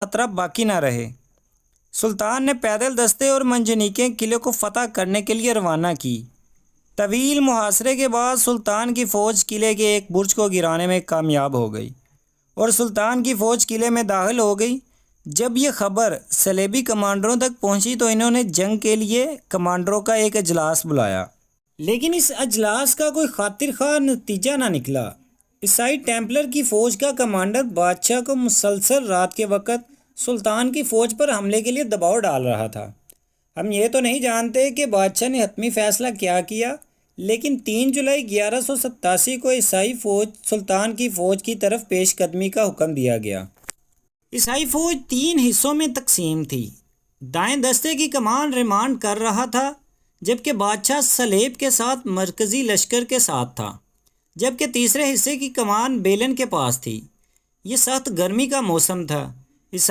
خطرہ باقی نہ رہے۔ سلطان نے پیدل دستے اور منجنیقیں قلعے کو فتح کرنے کے لیے روانہ کی۔ طویل محاصرے کے بعد سلطان کی فوج قلعے کے ایک برج کو گرانے میں کامیاب ہو گئی اور سلطان کی فوج قلعے میں داخل ہو گئی۔ جب یہ خبر صلیبی کمانڈروں تک پہنچی تو انہوں نے جنگ کے لیے کمانڈروں کا ایک اجلاس بلایا، لیکن اس اجلاس کا کوئی خاطر خواہ نتیجہ نہ نکلا۔ عیسائی ٹیمپلر کی فوج کا کمانڈر بادشاہ کو مسلسل رات کے وقت سلطان کی فوج پر حملے کے لیے دباؤ ڈال رہا تھا۔ ہم یہ تو نہیں جانتے کہ بادشاہ نے حتمی فیصلہ کیا، لیکن 3 جولائی 1187 کو عیسائی فوج سلطان کی فوج کی طرف پیش قدمی کا حکم دیا گیا۔ عیسائی فوج 3 حصوں میں تقسیم تھی۔ دائیں دستے کی کمان ریمانڈ کر رہا تھا، جبکہ بادشاہ سلیب کے ساتھ مرکزی لشکر کے ساتھ تھا، جبکہ تیسرے حصے کی کمان بیلن کے پاس تھی۔ یہ سخت گرمی کا موسم تھا،